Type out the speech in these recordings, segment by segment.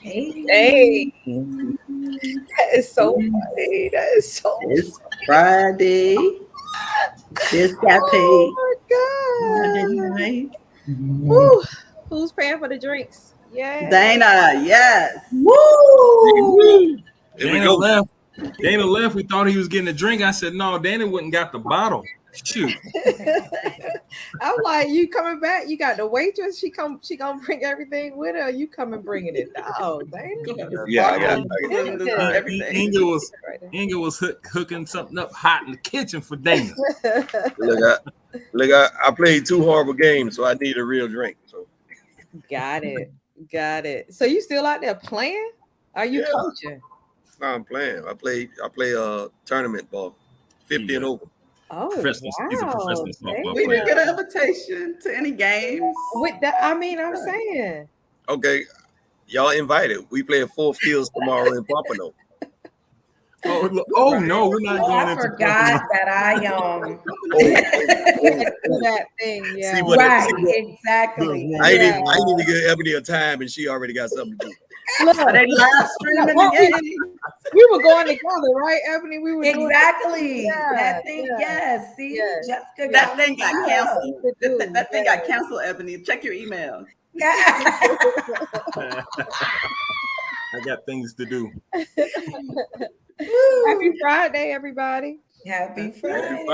Hey, that is so funny. That is so It's Friday. Just got paid. Friday Oh my night. God. Woo. Who's paying for the drinks? Yeah. Dana, yes. Woo! Here we go. Dana left. We thought he was getting a drink. I said, no, Dana wouldn't got the bottle. Shoot. I'm like, you coming back? You got the waitress. She gonna bring everything with her. You coming bringing it? Oh, Dana. Yeah, I got everything. Inga was hooking something up hot in the kitchen for Dana. Look, I played 2 horrible games, so I need a real drink. So Got it. So you still out there playing? Are you coaching? No, I'm playing. I play tournament ball, 50 and over. Oh, Professional. He's a professional softball We player. didn't get an invitation to any games. With that, I mean, I'm saying. Okay, y'all invited. We play at 4 Fields tomorrow in Pompano. Oh no, we're not going I into forgot that I that thing, yeah. See what exactly. I didn't even give Ebony a time, and she already got something to do. Look, They live streaming the game. we were going together, right, Ebony? We were Exactly. Yeah, That thing, yeah. yes. See, Yes. Jessica That thing got canceled. Yeah. That thing got canceled, Ebony. Check your email. I got things to do. Happy Friday, everybody. Happy Friday.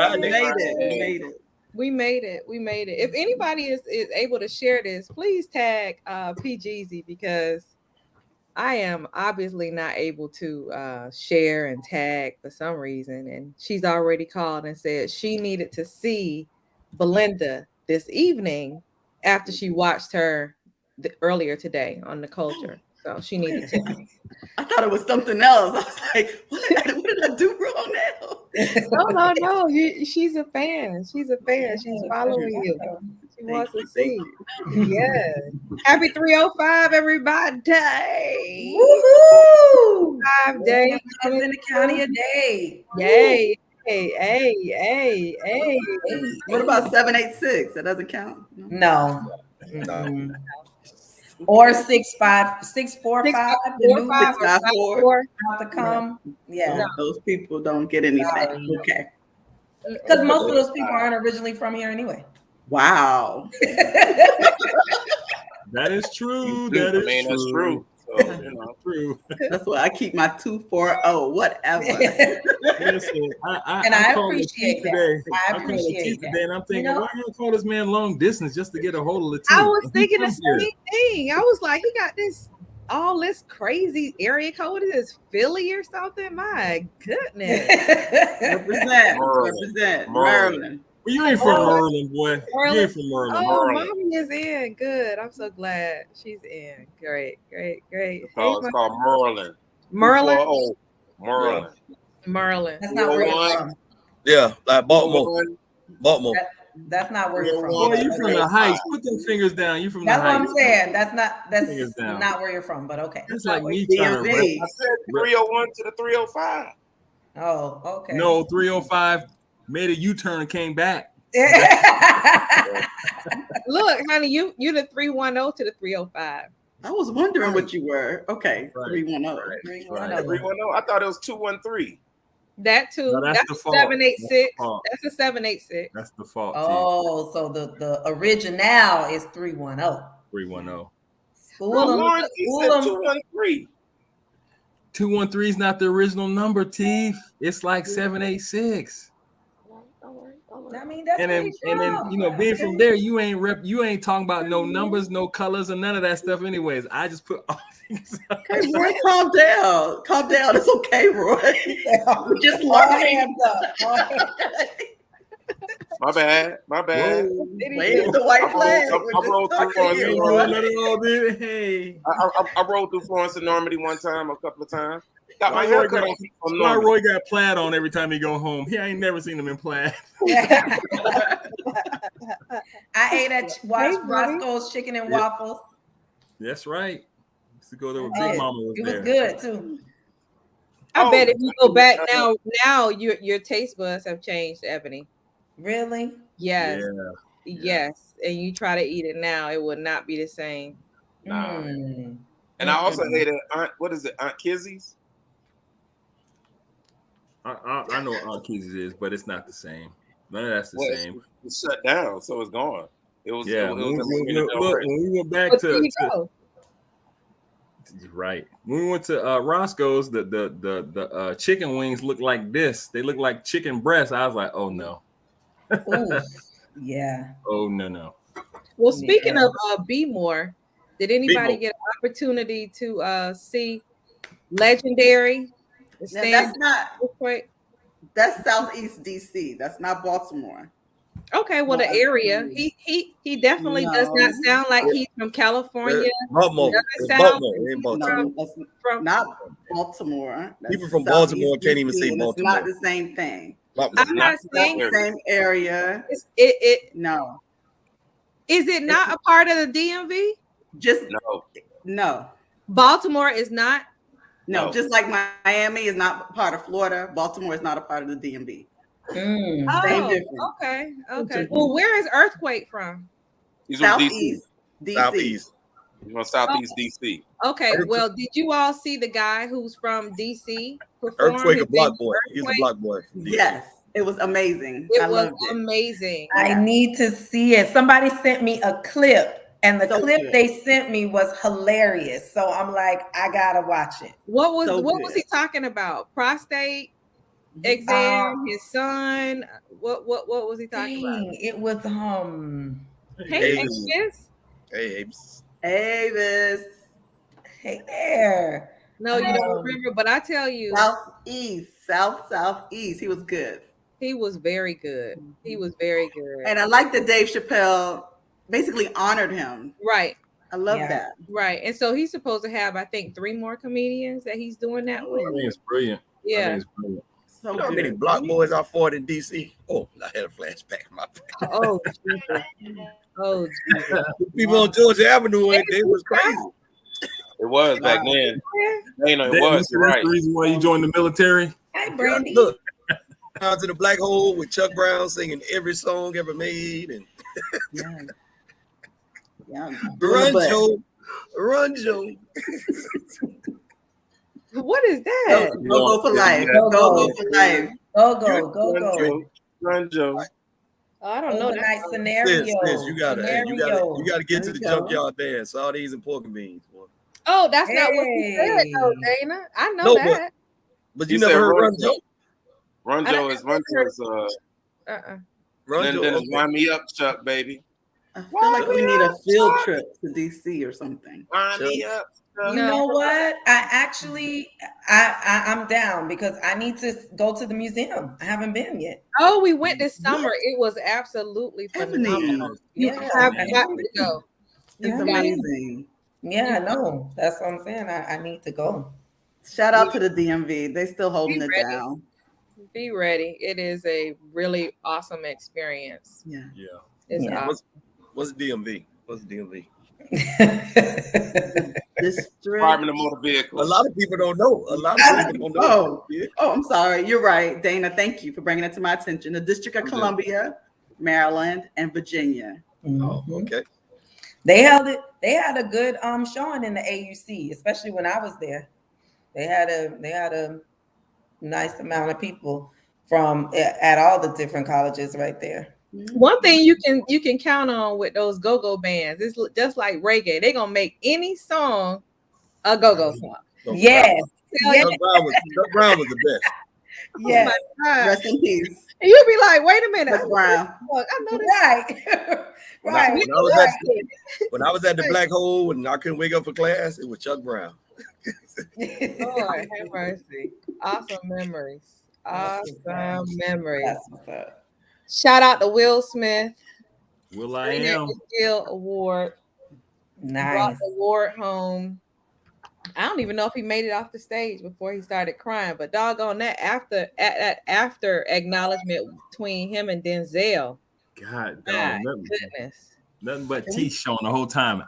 We made it. If anybody is able to share this, please tag PGZ because I am obviously not able to share and tag for some reason. And she's already called and said she needed to see Belinda this evening after she watched her earlier today on the culture. So she needed to. I thought it was something else. I was like, what did I do wrong now? No. She's a fan. She's following you. She wants to see. Yeah. Happy 305, everybody. Woohoo! 5 days in the county a day. Yay. Hey. What about 786? That doesn't count. No. Mm-hmm. Or 645. The new 654 about to come. Yeah. No, those people don't get anything. Okay. Because most of those people aren't originally from here anyway. Wow. That is true. That's true. So, true. That's why I keep my 240, whatever. Listen, I appreciate that. I appreciate that. And I'm thinking, why don't you call this man long distance just to get a hold of the team? I was thinking the same thing. I was like, he got all this crazy area code. Is Philly or something? My goodness. Represent. Maryland. Well, you ain't from Maryland, boy. You ain't from Maryland. Oh, mommy is in. Good. I'm so glad she's in. Great. it's called Merlin. Merlin. That's not where you're from. Yeah, like Baltimore. That's not where you're from. Boy, you from the Heights. Put them fingers down. You from the That's Heights. what I'm saying. That's not where you're from, but okay. It's like me trying to I said 301 to the 305. Oh, okay. No, 305 made a U-turn and came back. Look, honey, you the 310 to the 305. I was wondering what you were. Okay, 310. 310. I thought it was 213. That too. No, that's a 786. That's a 786. That's the fault. Oh, so the original is 310. 310. Lawrence, he said 213. 213 is not the original number, Teef. It's like 786. I mean, that's and then being from there, you ain't talking about no numbers, no colors, and none of that stuff. Anyways, I just put all things. Okay, Roy, calm down. Calm down. It's okay, Roy. We're just learning. My bad. Wave the white flag. I rolled through Florence and Normandy a couple of times. Got my Roy haircut on. My Roy got plaid on every time he go home. He ain't never seen him in plaid. I ate at Roscoe's Chicken and Waffles. That's right. Used to go there with Big Mama was there. It was good too. I bet if you go back now your taste buds have changed, Ebony. Really? Yes. Yeah. Yes. And you try to eat it now, it will not be the same. Nah. And I also ate at Aunt Kizzy's? I know what Aunt Kizzy's is, but it's not the same. None of that's the same. It's shut down, so it's gone. It was. Yeah, It was look, when we went back to right, when we went to Roscoe's, the chicken wings look like this. They look like chicken breasts. I was like, oh no. Ooh, yeah. Oh no. Well, speaking of Be More, did anybody get an opportunity to see Legendary? Now, that's Southeast DC. That's not Baltimore. Okay, well, the area he definitely does not sound like he's from California. Baltimore. From not Baltimore. That's people from Baltimore can't even say Baltimore. It's not the same thing. I'm not saying the same area. No. Is it not a part of the DMV? Just no. Baltimore is not. No, just like Miami is not part of Florida, Baltimore is not a part of the DMV. Same difference. Okay. Well, where is Earthquake from? He's from Southeast DC. Southeast. He's from Southeast DC. Okay. Well, did you all see the guy who's from DC perform? Earthquake, a block boy. He's a block boy. Yes, it was amazing. It was amazing. I need to see it. Somebody sent me a clip. And the clip they sent me was hilarious. So I'm like, I gotta watch it. What was he talking about? Prostate exam, his son. What was he talking about? It was Hey Avis. Hey Avis. Avis. Hey there. No, you don't remember, but I tell you. Southeast. He was good. He was very good. He was very good. And I like that Dave Chappelle basically honored him. Right. I love that. Right. And so he's supposed to have, I think, 3 more comedians that he's doing that with. I think it's brilliant. Yeah. So you know how many block boys I fought in DC? Oh, I had a flashback. Oh, Jesus. Oh, Jesus. People on Georgia Avenue, they was crazy. It was back then. It was. You're right. The reason why you joined the military. Hi, Brandy. Look, down to the Black Hole with Chuck Brown singing every song ever made, and Run, Joe. What is that? Go for life. Go for life. Go. Run, Joe. I don't know. Nice scenario. You gotta get to the junkyard dance. Sardines and pork and beans. Boy. Oh, that's not what you said, though, Dana. I know that. But you never heard Run Joe? Run Joe is Then wind me up, Chuck, baby. I feel like we need a field trip to DC or something. Wind me up. You know what? I'm down because I need to go to the museum. I haven't been yet. Oh, we went this summer. It was absolutely phenomenal. You have got to go. It's amazing. Yeah, I know. That's what I'm saying. I need to go. Shout out to the DMV. They still holding it down. Be ready. It is a really awesome experience. Yeah. It's awesome. What's DMV? Department of Motor Vehicles. A lot of people don't know. Oh, I'm sorry. You're right, Dana. Thank you for bringing it to my attention. The District of Columbia, Maryland, and Virginia. Oh, okay. They held it. They had a good showing in the AUC, especially when I was there. They had a nice amount of people from at all the different colleges right there. One thing you can count on with those go-go bands, it's just like reggae. They're gonna make any song a go-go song. Yes. Chuck Brown was the best. Yes. Oh, rest in peace. And you'll be like, wait a minute. Chuck Brown. Look, I know this. Right. When I was at the Black Hole and I couldn't wake up for class, it was Chuck Brown. Lord have mercy. Awesome memories. Awesome memories. Shout out to Will Smith. Will I Am Award. Nice. Brought the award home. I don't even know if he made it off the stage before he started crying, but doggone that after acknowledgement between him and Denzel. God, goodness. Nothing but teeth showing the whole time.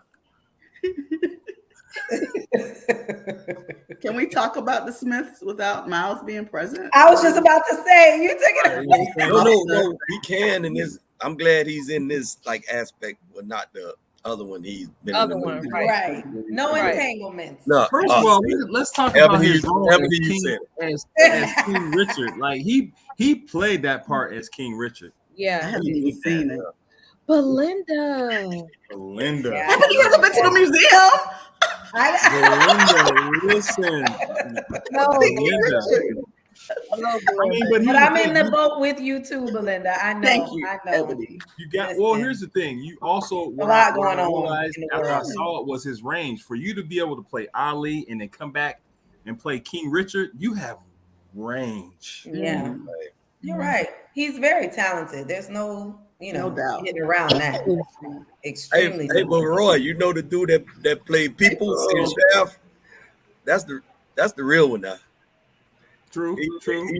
Can we talk about the Smiths without Miles being present? I was just about to say, you took it. No, we can in this. I'm glad he's in this like aspect, but not the other one he's been Other in the one, movie. Right. No Right. entanglements. No, First of all, let's talk about his role as Ebony King, said. as King Richard. Like he played that part as King Richard. I Yeah. haven't even seen it. Belinda. Belinda. Yeah. You haven't been to the museum? Belinda, listen. No, Belinda. no, I mean, but But here's I'm the in thing. the boat with you too, Belinda. I know. Thank you, I know. Ebony. You got Listen. well. Here's the thing. You also what lot I going on realized in the after I world. saw it was his range. For you to be able to play Ali and then come back and play King Richard, you have range. Yeah. You're right. He's very talented. There's no, No doubt. getting around that. Hey, Extremely but Roy, you know the dude that played People in Shaft? That's the real one now. True. He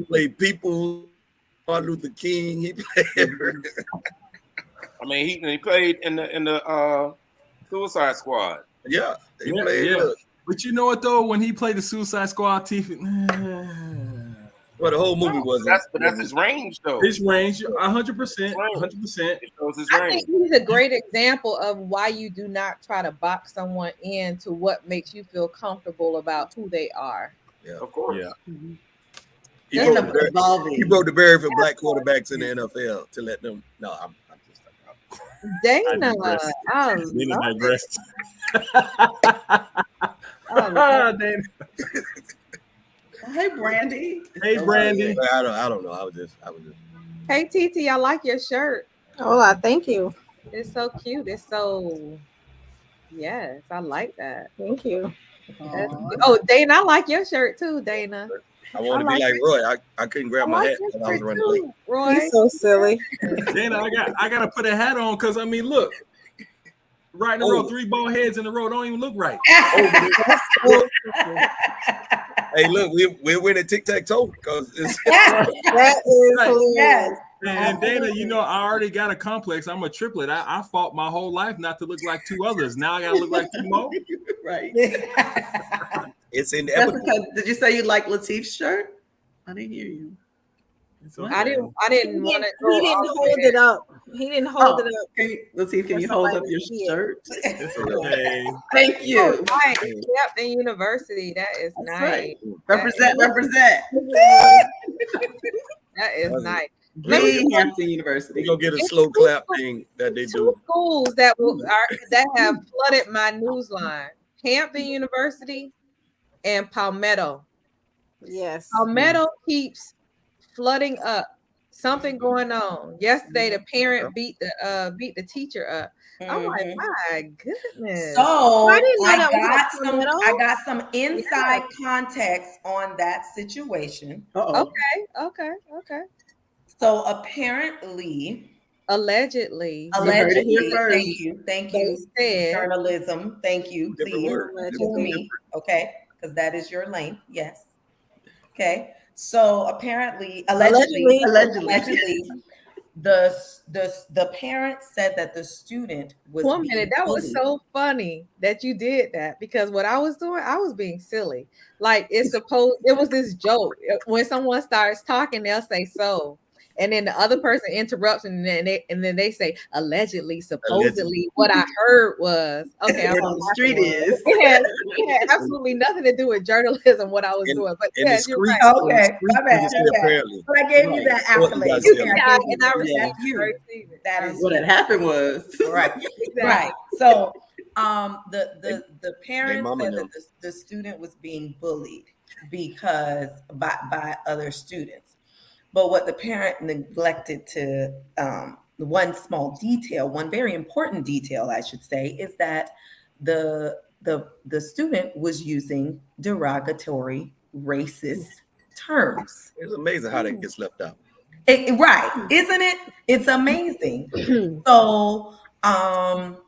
played People, Martin Luther King. He played. I mean, he played in the Suicide Squad. Yeah, he Yeah, played. yeah. Look, But you know what though? When he played the Suicide Squad, Teeth. well, the whole movie was. That's his range, though. His range, 100%, 100%. It shows his I range. think he's a great example of why you do not try to box someone into what makes you feel comfortable about who they are. Yeah, Of course. Yeah. He That's broke, the evolving. he broke the barrier for black quarterbacks in the NFL to let them. No, I'm just. Dana, digress. I Dana love digressed. Dana. Hey, Brandy. Hey, Brandy. I don't know. I was just. Hey TT, I like your shirt. Hola, thank you. It's so cute. It's so yes, I like that. Thank you. Oh, Dana, I like your shirt too, Dana. I want to I be like like Roy. I couldn't grab I my like hat your because I was shirt running late. too, Roy. He's so silly. Dana, I gotta put a hat on because I mean, look, right in a row, 3 bald heads in a row don't even look right. Hey, look, we're winning tic-tac-toe because it's That is hilarious. Yes. And Dana, you know, I already got a complex. I'm a triplet. I fought my whole life not to look like 2 others. Now I gotta look like 2 more. Right. it's inevitable. Jessica, did you say you like Latif's shirt? I didn't hear you. It's okay. I didn't want to go. He didn't hold it up. He didn't hold it up. Latif, can you hold up your shirt? It's okay. Thank you. Oh, right. Yep, in university. That is That's nice. right. Represent. That is nice. Lee Hampton University. We're gonna get a slow clap thing that they do. 2 schools that have flooded my news line: Hampton University and Palmetto. Yes. Palmetto keeps flooding up. Something going on. Yesterday, the parent beat the teacher up. I'm like, my goodness. So I didn't know I that was got a I got some inside context on that situation. Uh-oh. Okay. So apparently, Allegedly, heard it here first. thank they you, said journalism. Thank you, Different please word. to me, okay, because that is your lane. Yes. Okay. So apparently, allegedly, the parent said that the student was. 1 minute. That was bullied. so funny that you did that, because what I was doing, I was being silly. Like it was this joke. When someone starts talking, they'll say so. And then the other person interrupts, and then they say allegedly, supposedly. What I heard was okay. Word on the street is. It had absolutely nothing to do with journalism. What I was doing, but yes, you're right. Okay, my bad. Apparently. But I gave you that accolade. Yeah, and I Yeah. received it. That is What had happened was right. Exactly. Right. So the parents mama said know. that the student was being bullied because by other students. But what the parent neglected to one very important detail, I should say, is that the student was using derogatory racist terms. It's amazing how that gets left out. Right, isn't it? It's amazing. So the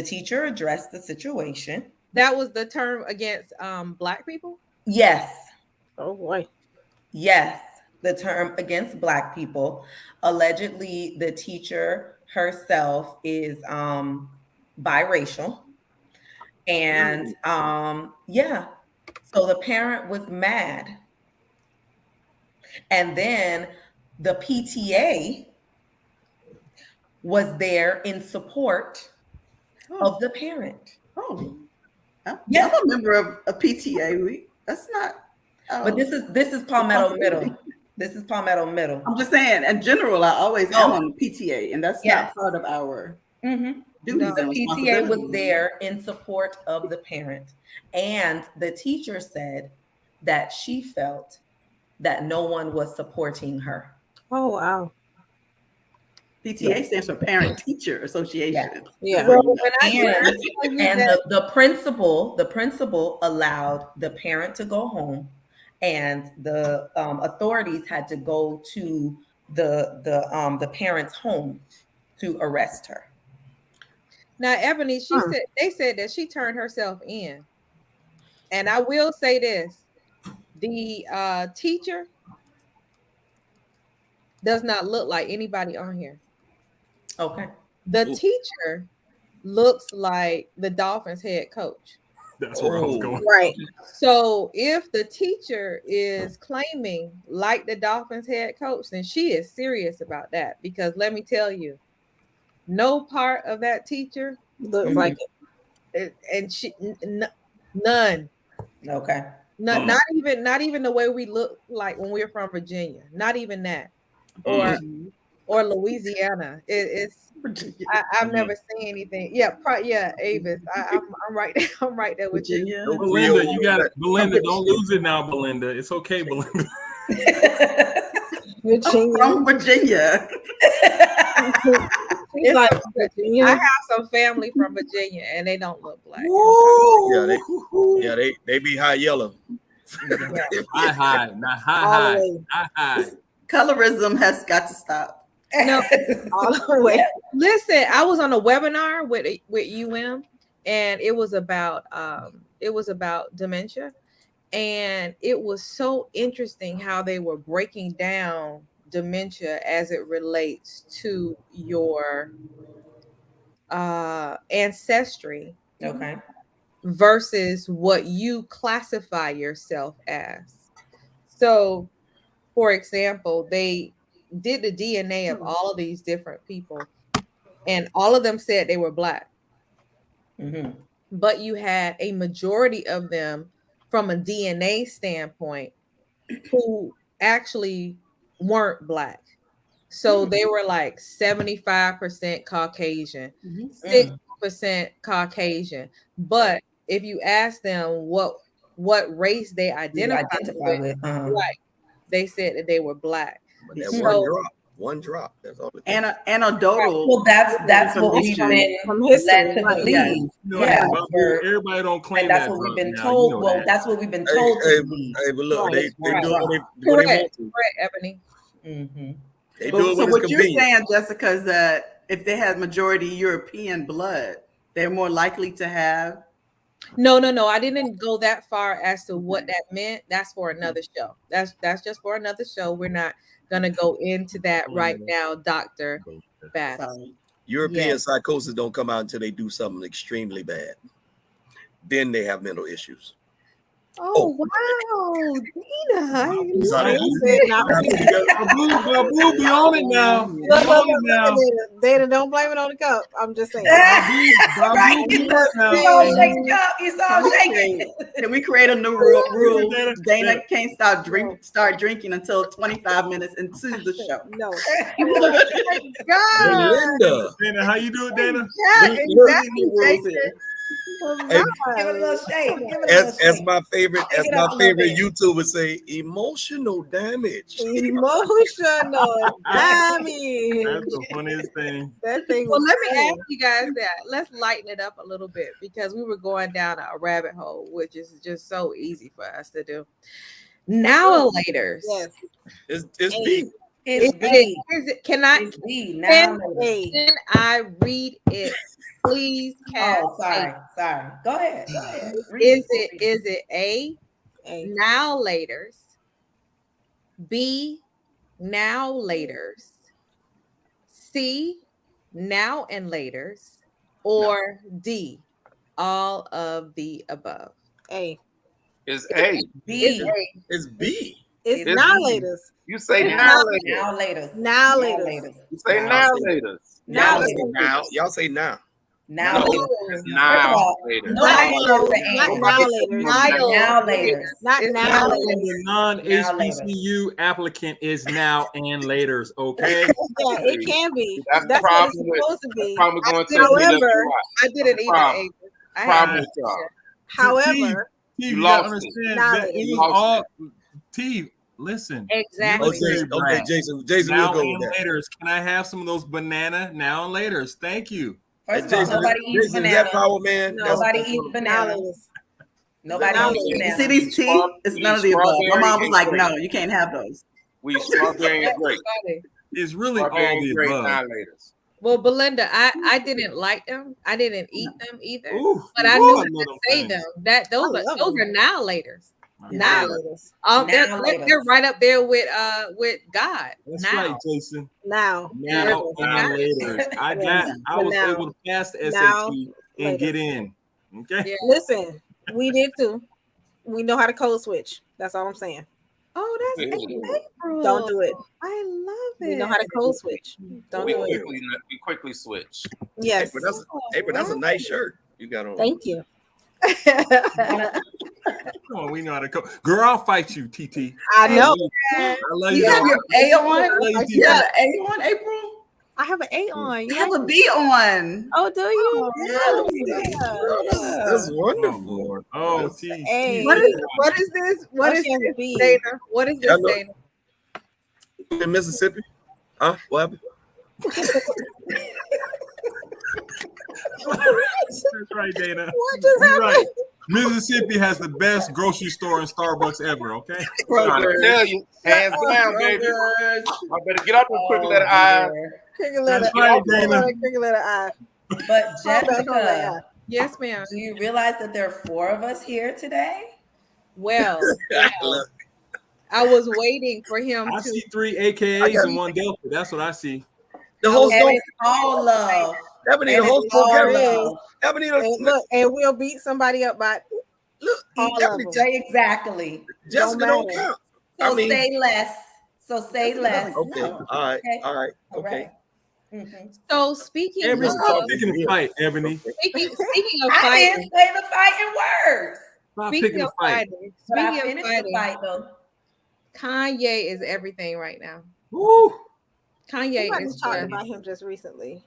teacher addressed the situation. That was the term against Black people. Yes. Oh boy. Yes, the term against Black people. Allegedly, the teacher herself is biracial. And so the parent was mad. And then the PTA was there in support of the parent. Oh, I'm Yes. a member of a PTA. That's not. But this is Palmetto Middle. This is Palmetto Middle. I'm just saying, in general, I always am on the PTA, and that's Yes. not part of our Mm-hmm. duties The and PTA responsibilities. was there in support of the parent. And the teacher said that she felt that no one was supporting her. Oh wow. PTA stands for Parent Teacher Association. Yeah. Well, when I And the principal allowed the parent to go home, and the authorities had to go to the parent's home to arrest her. now, Ebony, they said that she turned herself in. And I will say this: the teacher does not look like anybody on here. Okay. The teacher looks like the Dolphins head coach. That's where I was going. Right. So if the teacher is claiming like the Dolphins head coach, then she is serious about that. Because let me tell you, no part of that teacher Looks like it. and none. Okay. Not even the way we look like when we're from Virginia. Not even that. Or Louisiana. It's I've never seen anything. Yeah, Avis. I'm right there. I'm right there with Virginia. you. Belinda, you got it. Belinda, don't lose it now, Belinda. It's okay, Belinda. Virginia. From Virginia. She's like Virginia. I have some family from Virginia, and they don't look black. Yeah, they be high yellow. High, not high. Colorism has got to stop. No, All the way. listen. I was on a webinar with UM, and it was about dementia, and it was so interesting how they were breaking down dementia as it relates to your ancestry, Okay. versus what you classify yourself as. So, for example, they did the DNA of all of these different people, and all of them said they were black. Mm-hmm. But you had a majority of them from a DNA standpoint who actually weren't black. So they were like 75% Caucasian, 6% Caucasian. But if you ask them what race they identify with, right, they said that they were black. But that one drop. That's all. Anecdotal. Well, that's what we've been From history, led to right. believe. Everybody don't claim And that's that what we've drop been now. told. You know Well, that. that's what we've been told to believe. Hey, but look, they do what they Correct, want to. Ebony. Mm-hmm. They do it So when what it's you're convenient. saying, Jessica, is that if they had majority European blood, they're more likely to have. No. I didn't go that far as to what that meant. That's for another show. That's just for another show. We're not gonna go into that right now, Dr. Bass. European psychosis don't come out until they do something extremely bad. Then they have mental issues. Oh wow, Dina. Sorry. Babu, be on it now. Be on it now. Data, don't blame it on the cup. I'm just saying. Right. He's all shaking. Can we create a new rule? Dana can't start drinking until 25 minutes into the show. No. God. Belinda. Dana, how you do it, Dana? Yeah, exactly. Give it a little shake. As my favorite YouTuber would say, emotional damage. Emotional damage. That's the funniest thing. That thing Well, was let me funny. ask you guys that. Let's lighten it up a little bit because we were going down a rabbit hole, which is just so easy for us to do. Now-laters. Yes. It's B. Can I read it? Please, Kat. Oh, sorry. Go ahead. Is it A, now-laters, B, now-laters, C, now and laters, or D, all of the above? A. It's A. B. It's B. It's It's- now laters. You say It's now not- later. Now later. Now Now laters. later. You say Now now later. later. Now Y'all say laters. now. Y'all say now. Now No, later. it's First of now all, later. nobody knows the Not answer. now laters. Now later. Not It's now now laters. The non-HBCU applicant is now and later's, okay? Yeah, it can be. That's the That's what problem it's with- supposed to be. Probably going to However, I didn't either. Problem. Avery. I Problem had with y'all. However, T, You you gotta lost it. understand Now that later. it You was lost all T. Listen, exactly. Okay, Jason, now we'll go and with that. later's. Can I have some of those banana now and later's? Thank you. First of all, Jason, nobody eats Jason, is that banana. power, man? No. Nobody That's- eats now banana. laters. Nobody Now eats later. You banana. see these tea? It's none of the above. My mom was like, no, you can't have those. We eat strawberry and That's grape. funny. It's really Strawberry all and the grape above. now later. Well, Belinda, I didn't like them. I didn't eat them either. Ooh, But I ooh, knew love to them say things. them. That those I are love those them. are now laters. Now Now. laters. They're Now-laters. right up there with God. That's now. right, Jason. Now. Now Laters. and later's. I Yes, I was now. able to pass the Now, SAT and get in. Okay. Yeah. Listen, we did too. We know how to code switch. That's all I'm saying. Oh, that's Yeah. April. Don't do it. I love it. We know how to code switch. Don't We do it. quickly switch. Yes. April, that's a nice shirt you got on. Thank you. Come on, we know how to code. Girl, I'll fight you, TT. I know. I love You you. have though. your A on? I love you, You have TT. an A on, April? I have an A on. You have a B on. Oh, do you? That's wonderful. Oh, T. Hey. What is this? What is she has a this, B. Dana? What is Yeah, I this, know. Dana? In Mississippi? Huh? What happened? That's right, Dana. What just You're happened? right. Mississippi has the best grocery store and Starbucks ever, okay? Trying to tell you, hands down, baby. I better get up and quickly let I. Cricket letter. That's right, Dana. Cricket letter I. But Hold on, Jessica, Yes, ma'am. do you realize that there are 4 of us here today? Well, Look, I was waiting for him I to. see 3 AKAs and 1 Delta. That's what I see. the host And don't. it's all love. Ebony, And the host it's all don't care. love. Ebony, And look, and we'll beat somebody up by look, all of Ebony, them. Say exactly. Jessica Don't don't matter. count. So I mean- say less. So say less. Okay, No. all right, Okay. all right, All okay. right. Mhm. So speaking Ebony, of stop picking a fight, Ebony. speaking of I fighting, didn't say the fighting words. Stop speaking picking a of fight. fighting, But I speaking of finished the fighting, fight though. Kanye is everything right now. Woo. Kanye Somebody is talked just, about him just recently.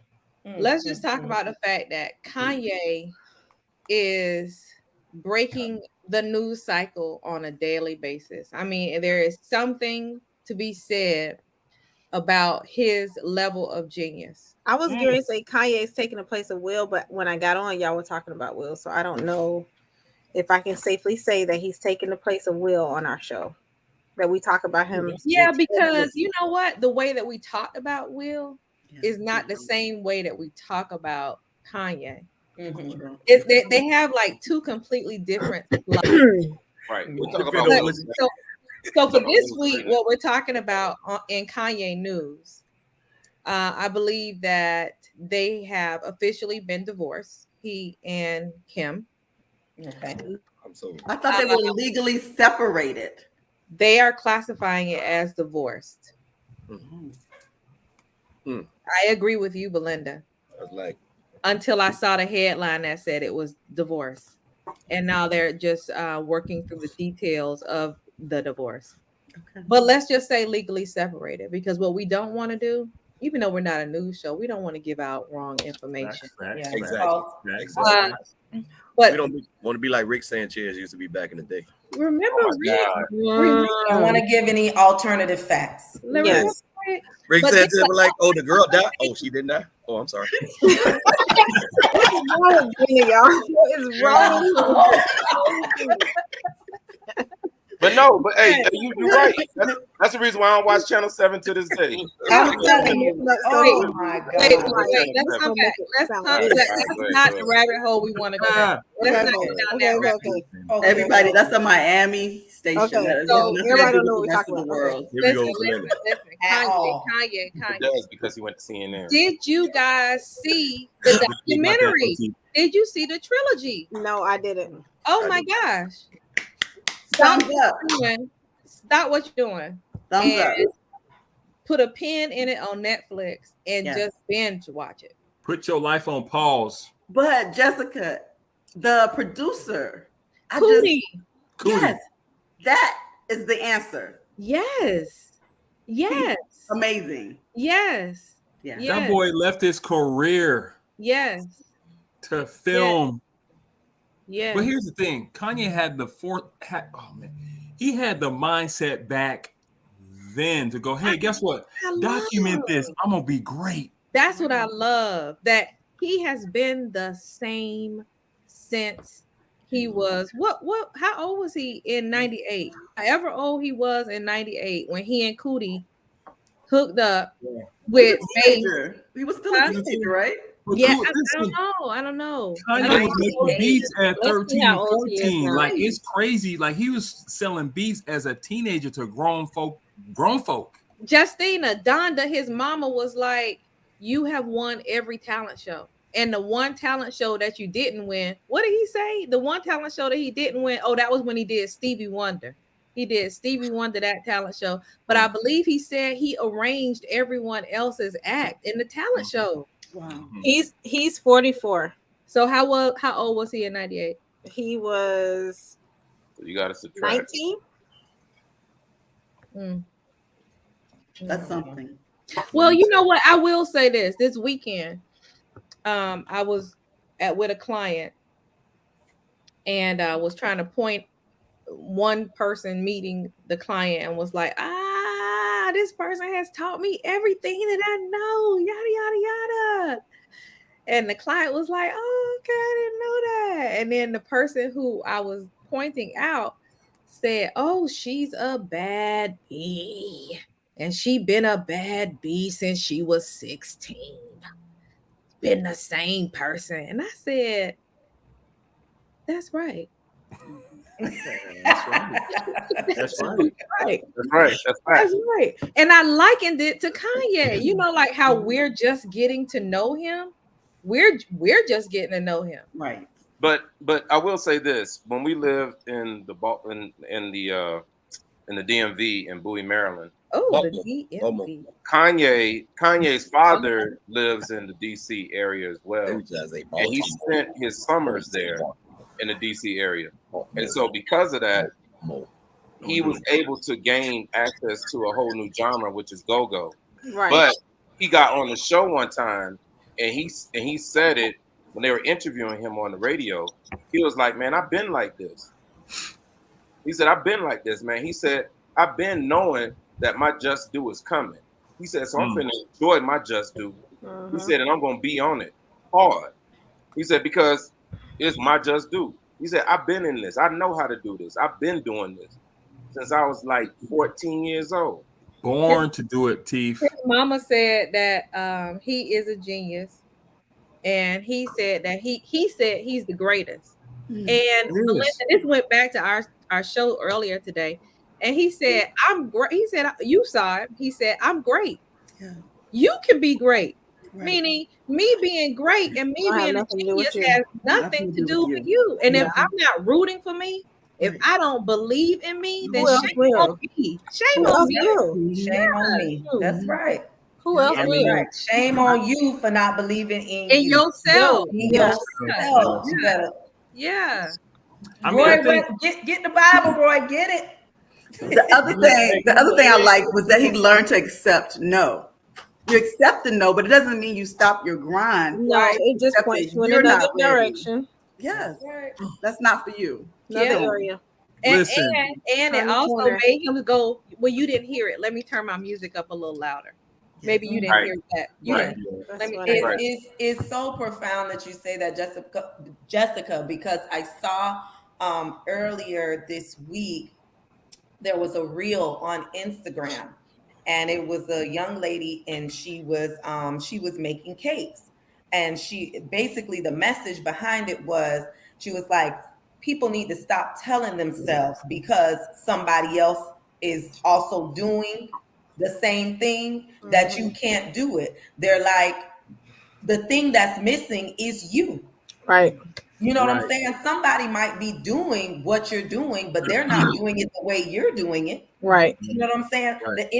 let's just talk Mhm. about the fact that Kanye is breaking the news cycle on a daily basis. I mean, there is something to be said about his level of genius. I was going to say Kanye's taking the place of Will, but when I got on, y'all were talking about Will, so I don't know if I can safely say that he's taking the place of Will on our show. That we talk about him. Yeah, because you know what? The way that we talked about Will is not the same way that we talk about Kanye. Mhm. It's they have like 2 completely different lives. Right. We talk Depending about on what So for this week, what we're talking about in Kanye news, I believe that they have officially been divorced, he and Kim. Okay. I'm so I thought they were legally separated. They are classifying it as divorced. I agree with you, Belinda, I was like, until I saw the headline that said it was divorce. And now they're just working through the details of the divorce. Okay. But let's just say legally separated, because what we don't want to do, even though we're not a news show, we don't want to give out wrong information. Yeah. exactly. False. exactly. We But don't want to be like Rick Sanchez used to be back in the day. remember, Oh my God. I don't want to give any alternative facts. Yes. Rick But Sanchez was like, "Oh, the girl died. Oh, she didn't die. Oh, I'm sorry." What is wrong with you, y'all? What is wrong with you? But no, but hey, you're right. That's the reason why I don't watch Channel 7 to this day. I'm telling you. Oh my God. Wait, let's come back. Let's come back. That's not the rabbit hole we want to go down. Let's not go down that rabbit hole. Everybody, that's a Miami station. Okay, That is so nothing to everybody do know with what the we're rest talking of the about. world. Here we go, Listen, Belinda. At all. It Kanye. does because he went to CNN. Did you guys see the documentary? Did you see the trilogy? No, I didn't. Oh my gosh. Thumbs up. stop what you're doing. Thumbs up. Put a pin in it on Netflix and just binge watch it. Put your life on pause. But Jessica, the producer, Cootie. Yes, that is the answer. Yes. Amazing. Yes. Yeah. That boy left his career. Yes. To film. Yeah. But here's the thing: Kanye had he had the mindset back then to go, hey, guess what? Document this. I'm gonna be great. That's what I love. That he has been the same since he was how old was he in 98? However old he was in 98 when he and Cootie hooked up with Bass. He was still a teenager, right? Yeah, I don't know. Kanye was making beats at 13, 14. Like, it's crazy. Like, he was selling beats as a teenager to grown folk. Justina Donda, his mama was like, you have won every talent show. And the one talent show that you didn't win, what did he say? The one talent show that he didn't win, that was when he did Stevie Wonder. He did Stevie Wonder, that talent show. But I believe he said he arranged everyone else's act in the talent show. Wow. He's 44. So how old was he in 98? He was you gotta subtract 19. That's something. Well, you know what? I will say this weekend, I was with a client and was trying to point one person meeting the client and was like, this person has taught me everything that I know, yada, yada, yada. And the client was like, oh, okay, I didn't know that. And then the person who I was pointing out said, oh, she's a bad bee. And she been a bad bee since she was 16. Been the same person. And I said, that's right. That's right. That's right. And I likened it to Kanye. You know, like how we're just getting to know him. We're just getting to know him. Right. But I will say this: when we lived in the DMV in Bowie, Maryland. Oh, the DMV. Kanye's father lives in the DC area as well, and he spent his summers there in the DC area. And so because of that, he was able to gain access to a whole new genre, which is go-go. Right. But he got on the show one time and he said it when they were interviewing him on the radio. He was like, man, I've been like this. He said, I've been like this, man. He said, I've been knowing that my just due is coming. He said, so I'm finna enjoy my just due. He said, and I'm gonna be on it hard. He said, because it's my just due. He said, I've been in this. I know how to do this. I've been doing this since I was like 14 years old. Born to do it, Teef. His mama said that he is a genius. And he said that he said he's the greatest. And Melinda, this went back to our show earlier today. And he said, I'm great. He said, you saw it. He said, I'm great. Yeah. You can be great. Right. Meaning me being great and me being a genius has nothing to do with you. And if I'm not rooting for me, if I don't believe in me, then shame on me. Shame on you. Shame on me. That's right. Who else will? Right. Shame on you for not believing in yourself. Yourself. Yeah. Roy, get the Bible, Roy. Get it. The other thing I liked was that he learned to accept no. You accept the no, but it doesn't mean you stop your grind. No, it just points you in another direction. Yes, that's not for you. Another area. And it also made him go, well, you didn't hear it. Let me turn my music up a little louder. Maybe you didn't hear that. It's so profound that you say that, Jessica, because I saw earlier this week, there was a reel on Instagram, and it was a young lady, and she was making cakes, and she basically, the message behind it was, she was like, people need to stop telling themselves because somebody else is also doing the same thing that you can't do it. They're like, the thing that's missing is you. Right. You know what I'm saying? Somebody might be doing what you're doing, but they're not doing it the way you're doing it. Right. You know what I'm saying? Right. The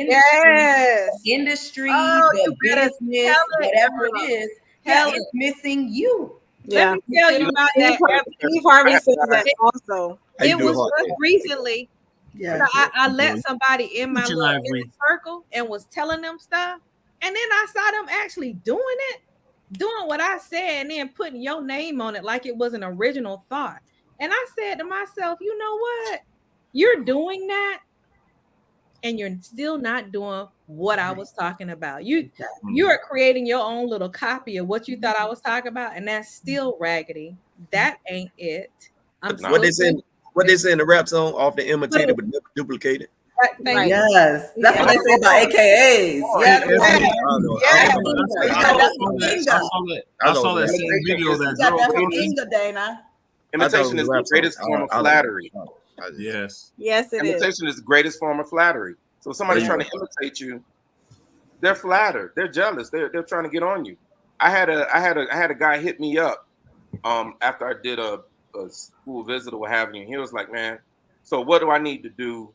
industry, Oh, the you better business, tell it. whatever it is, it's missing you. Yeah. Let me tell you about that. Steve Harvey says that also. How you It doing, was Hawk? just recently. Yeah. I let somebody in my Teaching little Ivory. inner circle and was telling them stuff, and then I saw them actually doing what I said, and then putting your name on it like it was an original thought. And I said to myself, you know what? You're doing that, and you're still not doing what I was talking about. You are creating your own little copy of what you thought I was talking about, and that's still raggedy. That ain't it. What they say in the rap song? Often imitated but never duplicated. Thank you. Yes, that's what they say about AKAs. Yes, I saw that same video. That girl. Dana. Imitation is the greatest form of flattery. Yes. Yes, it is. Imitation is the greatest form of flattery. So if somebody's trying to imitate you, they're flattered. They're jealous. They're trying to get on you. I had a guy hit me up after I did a school visit or what have you. And he was like, man, so what do I need to do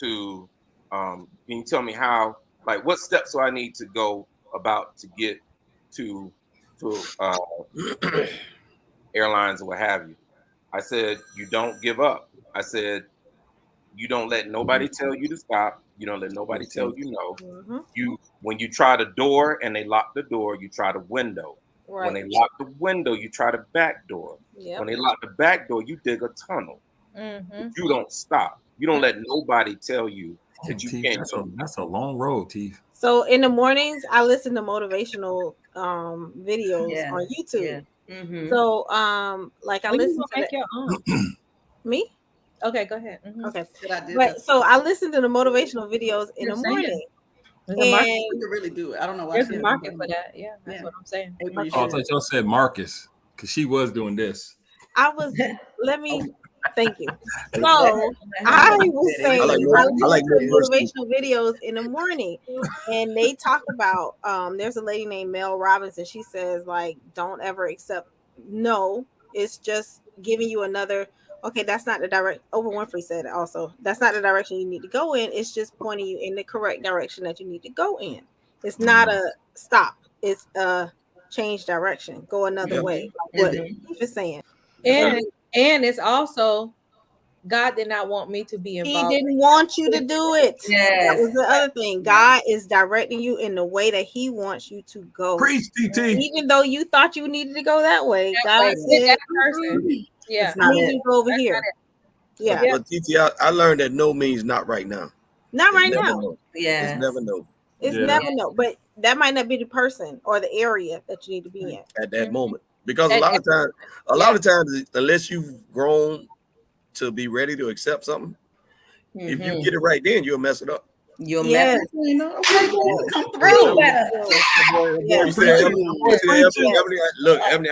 to can you tell me how, like, what steps do I need to go about to get to airlines or what have you? I said, you don't give up. I said, you don't let nobody tell you to stop. You don't let nobody tell you no. When you try the door and they lock the door, you try the window. Right. When they lock the window, you try the back door. Yep. When they lock the back door, you dig a tunnel. You don't stop. You don't let nobody tell you that you can't. That's a long road, Teeth. So in the mornings, I listen to motivational videos on YouTube. So like I listen to make your own. Me? Okay, go ahead. Okay. But so I listen to the motivational videos in the morning. There's a market to really do it. I don't know why. There's a market for that. Yeah, that's what I'm saying. Oh, I thought y'all said Marcus, because she was doing this. Let me thank you. So I was saying I like motivational videos in the morning, and they talk about there's a lady named Mel Robinson. She says, like, don't ever accept no. It's just giving you another. Okay, that's not the direct. Oprah Winfrey said it also. That's not the direction you need to go in. It's just pointing you in the correct direction that you need to go in. It's not a stop. It's a change direction. Go another way. Like what Keith is saying. And it's also God did not want me to be involved. He didn't want you to do it. That was the other thing. God is directing you in the way that He wants you to go. Preach, TT. Even though you thought you needed to go that way, God said, that person. Yeah, I need to go over here. Yeah. But TT, I learned that no means not right now. Not right now. No. Yeah. It's never no. It's never no. But that might not be the person or the area that you need to be in at that moment. Because a lot of times, unless you've grown to be ready to accept something, if you get it right then, you'll mess it up. You'll mess it up. Come through. Look, Ebony,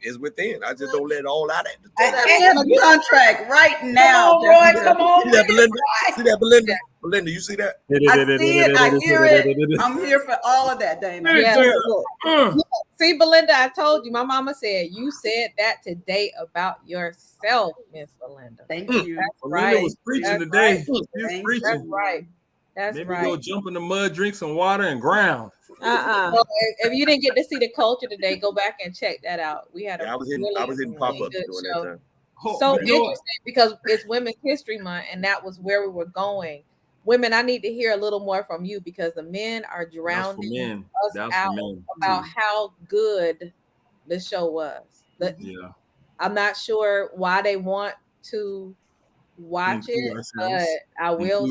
it's within. I just don't let it all out at the time. I have a contract right now. Come on, Roy, come on. See that, Belinda? See that, Belinda? Belinda, you see that? I see it. I hear it. I'm here for all of that, Dana. Yeah. See, Belinda, I told you. My mama said you said that today about yourself, Miss Belinda. Thank you. That's Belinda right. was preaching today. She was preaching. That's right. That's Maybe right. go jump in the mud, drink some water, and ground. Well, if you didn't get to see the culture today, go back and check that out. We had I was in pop-up during that time. So interesting because it's Women's History Month, and that was where we were going. Women, I need to hear a little more from you because the men are drowning us out about how good the show was. I'm not sure why they want to watch it, but I will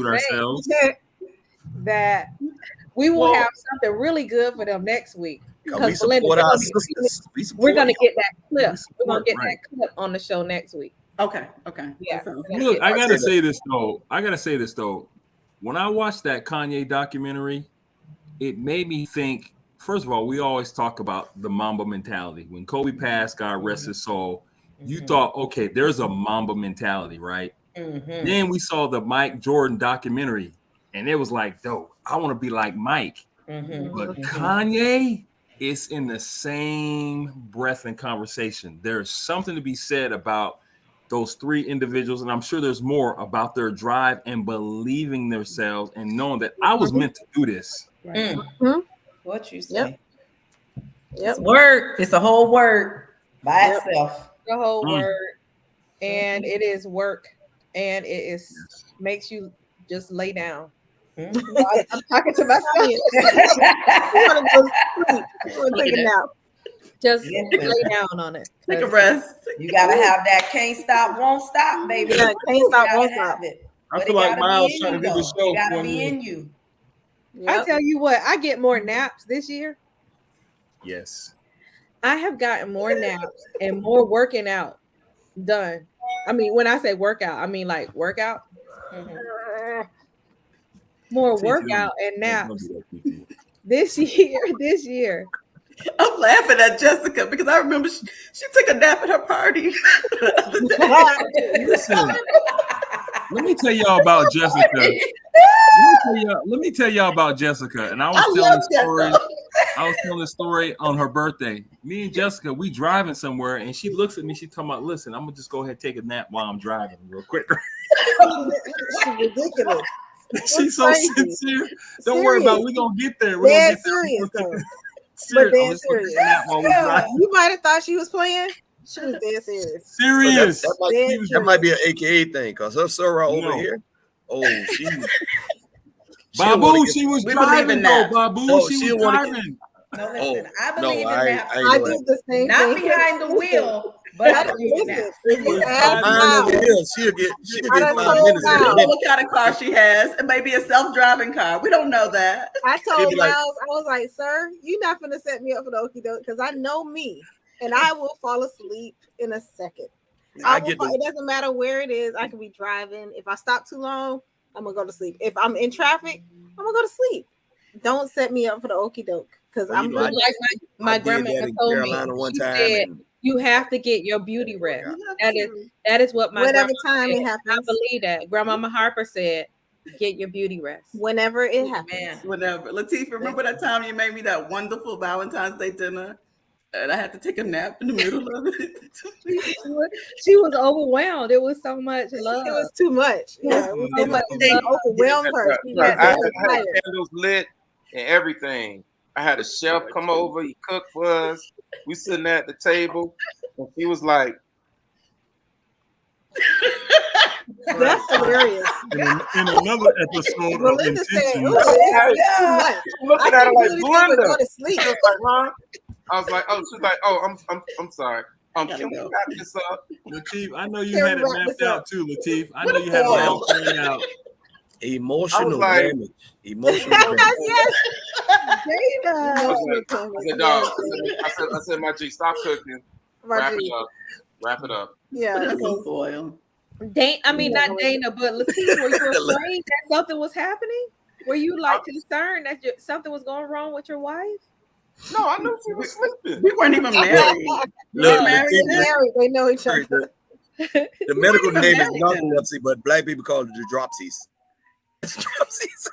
say that we will have something really good for them next week. Because Belinda, we're going to get that clip. We're going to get that clip on the show next week. Okay. Yeah. Look, I gotta say this though. When I watched that Kanye documentary, it made me think. First of all, we always talk about the Mamba mentality. When Kobe passed, God rest his soul, you thought, okay, there's a Mamba mentality, right? Then we saw the Mike Jordan documentary, and it was like, dope. I want to be like Mike. But Kanye, it's in the same breath and conversation. There's something to be said about those three individuals, and I'm sure there's more about their drive and believing themselves and knowing that I was meant to do this. Right. Mhm. What you say? Yep. It's work. It's a whole word by itself. The whole word, and it is work, and it is makes you just lay down. I'm talking to myself. You want to go sleep. You want to take a nap. Just lay down on it. Take a rest. You gotta have that can't stop, won't stop, baby. Yeah, can't stop, won't stop. I feel like Miles trying to do the show. It gotta be in you. I tell you what, I get more naps this year. Yes. I have gotten more naps and more working out done. I mean, when I say workout, I mean like workout. More workout and naps this year. I'm laughing at Jessica because I remember she took a nap at her party. Listen, let me tell y'all about Jessica. Let me tell y'all about Jessica. And I was telling the story on her birthday. Me and Jessica, we driving somewhere, and she looks at me. She talking about, listen, I'm gonna just go ahead and take a nap while I'm driving real quick. She's ridiculous. She's so sincere. Don't worry about it. We're gonna get there. We're Dead gonna get there. serious though. Serious. But dead I'm just gonna take a serious. nap while we're driving. You might have thought she was playing. She was dead serious. Serious. That might be an AKA thing, because her Sarah over No. here. Oh, she. Babu, she was we driving believe in though. that. Babu, No, she she was wanna driving. No, listen, I no, believe in that. I did the same Not thing. behind the wheel, but I believe in Listen, that. if you ask Behind the Miles, wheel, she'll get I done 5 told minutes. Miles. We don't know what kind of car she has. It may be a self-driving car. We don't know that. I told be like- Miles, I was like, sir, you're not gonna set me up for the okie doke because I know me and I will fall asleep in a second. It doesn't matter where it is. I could be driving. If I stop too long, I'm gonna go to sleep. If I'm in traffic, I'm gonna go to sleep. Don't set me up for the okie doke because I'm Like my grandmama told Carolina me. one She time, said, and you have to get your beauty rest. That is what my whatever grandma time said. it I happens. believe that. Grandmama Harper said, get your beauty rest. Whenever it happens. Man. Whatever. Latifah, remember that time you made me that wonderful Valentine's Day dinner? And I had to take a nap in the middle of it. She was overwhelmed. It was so much love. It was too much. Yeah, it was So too much much. love. Overwhelmed her. She I was had so tired. candles lit and everything. I had a chef come over. He cooked for us. We sitting at the table, and he was like, That's hilarious. In another episode of Melinda said, Intentions, "Oh, too much." looking I at her can't like, do anything but Melinda. go to sleep. She was like, huh? I was like, oh, she's like, oh, I'm sorry. Can we wrap this up? Latif, I know you Can we had it wrap mapped this out up? too, Latif. I know you had it all planned out. emotional like- damage. Emotional damage. Yes, I Dana. said, dog. I said, my G, stop cooking. Wrap it up. Wrap it up. Yeah. That's so spoiled. Not Dana, but Latifah, were you afraid that something was happening? Were you like concerned that something was going wrong with your wife? No, I knew she was sleeping. We weren't even married. Look, married. Latifah, Married, they know each other. the medical even name is married. narcolepsy, but black people call it the dropsies. Dropsies.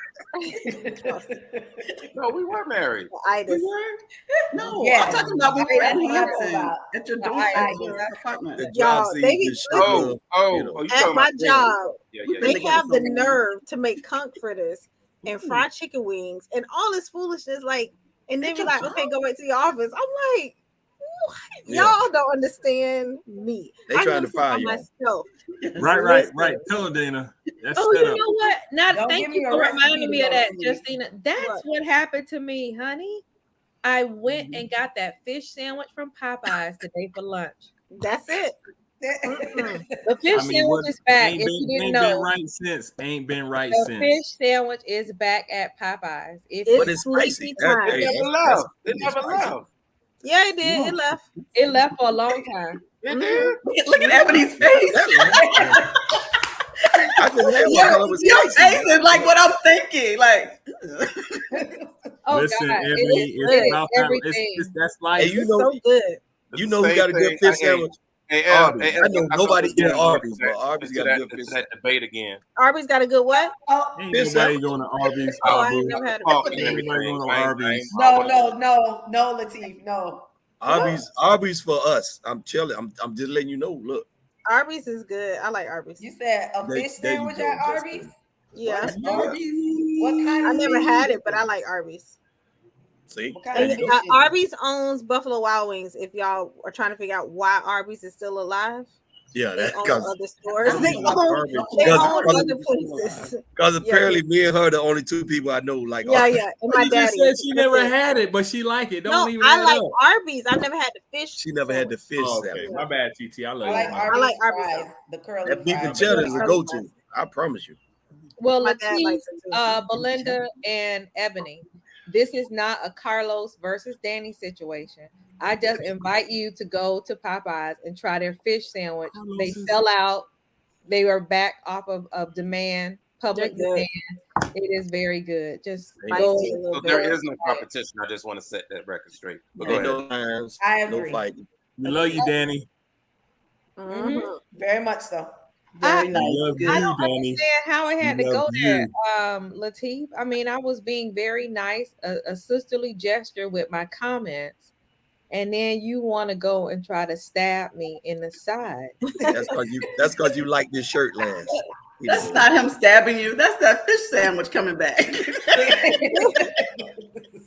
No, we were married. Itis. No, Yeah. I'm talking about we were That's in what I'm Hampton about. at your The door, at itis. your apartment. The Y'all, dropsies, they be the Oh, sugar, oh, you know. oh, you At talking my about job, Yeah. they have the nerve to make conch fritters and fried chicken wings and all this foolishness. Like, and then be like, okay, go back to your office. I'm like, what? Yeah. Y'all don't understand me. They I trying know to fire by y'all. myself. Right. Tell her, Dana. That's Oh, set you up. know what? Now, Don't thank give you me a for recipe reminding to me of go that, to. Justina. That's what happened to me, honey. I went and got that fish sandwich from Popeyes today for lunch. That's it. The fish sandwich what- is back. Ain't If been, you didn't ain't know, been right since. Ain't been right the since. fish sandwich is back at Popeyes. It's But it's spicy. sleepy That- time. hey, It never that's- left. It never spicy. left. Yeah, it did. It left. It left for a long time. It did. Look at Ebony's face. I can have one color was Your spicy. face is like what I'm thinking. Like, Oh Listen, God, Ebony, it it's is about that. everything. That's life. Hey, you It's know, so good. you know who Same got a good thing fish I ate. sandwich? Arby's. I know nobody eat Arby's, but Arby's got a good fish. That debate again. Arby's got a good what? Oh, Ain't nobody going to Arby's. Oh, I ain't never had Oh, it. Ain't nobody going to Arby's. no, Latif, no. Arby's for us. I'm chilling. I'm just letting you know. Look, Arby's is good. I like Arby's. You said a fish sandwich at Arby's? Yeah. Arby's? What kind I of never fish? had it, but I like Arby's. see, What kind of And, fish is it? Arby's owns Buffalo Wild Wings. If y'all are trying to figure out why Arby's is still alive, yeah, they that's own because other stores. Arby's They like own, Arby's. they Because- own because- other places. apparently me and her the only two people I know like. Yeah, Arby's. yeah. And my You just daddy. said she That's never it. had it, but she like it. Don't No, even I add like up. Arby's. I've never had the fish. She never had the fish Oh, okay, sandwich. my bad, TT. I love I like you. Arby's, I like Arby's. fries, the curly That beef fries. and cheddar is a Arby's go-to. fries. I promise you. Well, My dad Latif, likes it too. Belinda, and Ebony, this is not a Carlos versus Danny situation. I just invite you to go to Popeyes and try their fish sandwich. They sell out. They are back off of demand, public They're good. demand. It is very good. Just Spicy go. a little So bit. there is no competition. I just want to set that record straight. But go Ain't ahead. no lines, I no agree. fighting. We love you, Danny. Mhm. Very much so. I- Very nice. We love Good. I you, don't Danny. understand how it had We to go love there, you. Latif. I mean, I was being very nice, a sisterly gesture with my comments, and then you want to go and try to stab me in the side. That's because you like this shirt last. That's not him stabbing you. That's that fish sandwich coming back.